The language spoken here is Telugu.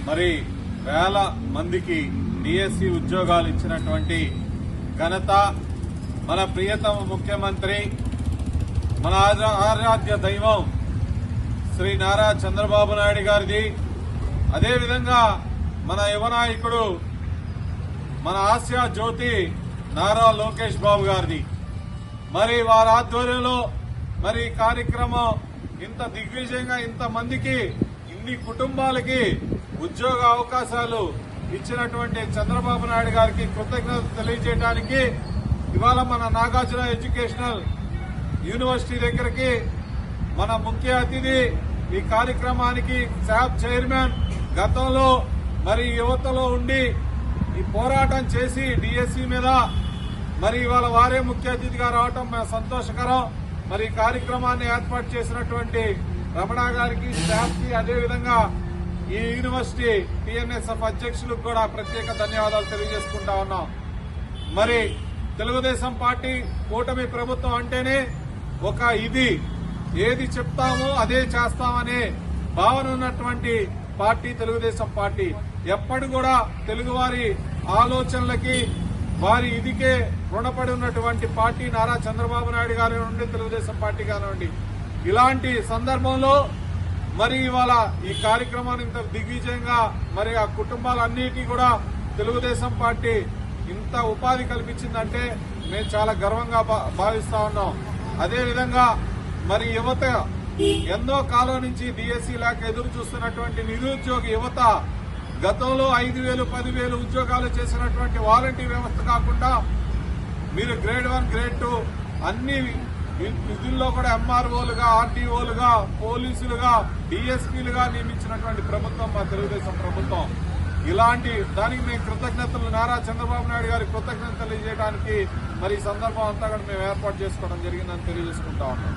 మరి వేల మందికి డిఎస్సి ఉద్యోగాలు ఇచ్చినటువంటి ఘనత మన ప్రియతమ ముఖ్యమంత్రి, మన ఆరాధ్య దైవం శ్రీ నారా చంద్రబాబు నాయుడు గారిది. అదేవిధంగా మన యువ నాయకుడు, మన ఆసియా జ్యోతి నారా లోకేష్ బాబు గారిది. మరి వారి ఆధ్వర్యంలో మరి కార్యక్రమం ఇంత దిగ్విజయంగా ఇంతమందికి, ఇన్ని కుటుంబాలకి ఉద్యోగ అవకాశాలు ఇచ్చినటువంటి చంద్రబాబు నాయుడు గారికి కృతజ్ఞతలు తెలియజేయడానికి ఇవాళ మన నాగార్జున ఎడ్యుకేషనల్ యూనివర్సిటీ దగ్గరికి మన ముఖ్య అతిథి, ఈ కార్యక్రమానికి శాప్ చైర్మన్, గతంలో మరి యువతలో ఉండి ఈ పోరాటం చేసి డిఎస్సి మీద మరి ఇవాళ వారే ముఖ్య అతిథిగా రావటం సంతోషకరం. మరి ఈ కార్యక్రమాన్ని ఏర్పాటు చేసినటువంటి రమణ గారికి, స్టాఫ్ కి, అదేవిధంగా ఈ యూనివర్సిటీ టీఎన్ఎస్ఎఫ్ అధ్యక్షులకు కూడా ప్రత్యేక ధన్యవాదాలు తెలియజేసుకుంటా ఉన్నాం. మరి తెలుగుదేశం పార్టీ, కూటమి ప్రభుత్వం అంటేనే ఒక ఇది, ఏది చెప్తామో అదే చేస్తామనే భావన ఉన్నటువంటి పార్టీ తెలుగుదేశం పార్టీ. ఎప్పుడు కూడా తెలుగువారి ఆలోచనలకి, వారి ఇదికే రుణపడి ఉన్నటువంటి పార్టీ నారా చంద్రబాబు నాయుడు గారి నుండి తెలుగుదేశం పార్టీ కానివ్వండి. ఇలాంటి సందర్భంలో మరి ఇవాళ ఈ కార్యక్రమాన్ని ఇంత దిగ్విజయంగా మరి ఆ కుటుంబాలన్నిటికీ కూడా తెలుగుదేశం పార్టీ ఇంత ఉపాధి కల్పించిందంటే మేము చాలా గర్వంగా భావిస్తా ఉన్నాం. అదేవిధంగా మరి యువత ఎన్నో కాలం నుంచి డిఎస్సి లేక ఎదురు చూస్తున్నటువంటి నిరుద్యోగ యువత, గతంలో 5,000, 10,000 ఉద్యోగాలు చేసినటువంటి వాలంటీర్ వ్యవస్థ కాకుండా మీరు గ్రేడ్ 1, గ్రేడ్ 2 అన్ని విధుల్లో కూడా ఎంఆర్ఓలుగా, ఆర్టీఓలుగా, పోలీసులుగా, డిఎస్పీలుగా నియమించినటువంటి ప్రభుత్వం మా తెలుగుదేశం ప్రభుత్వం. ఇలాంటి దానికి మేము కృతజ్ఞతలు, నారా చంద్రబాబు నాయుడు గారికి కృతజ్ఞతలు తెలియజేయడానికి మరి ఈ సందర్భం అంతా కూడా మేము ఏర్పాటు చేసుకోవడం జరిగిందని తెలియజేసుకుంటా ఉన్నాం.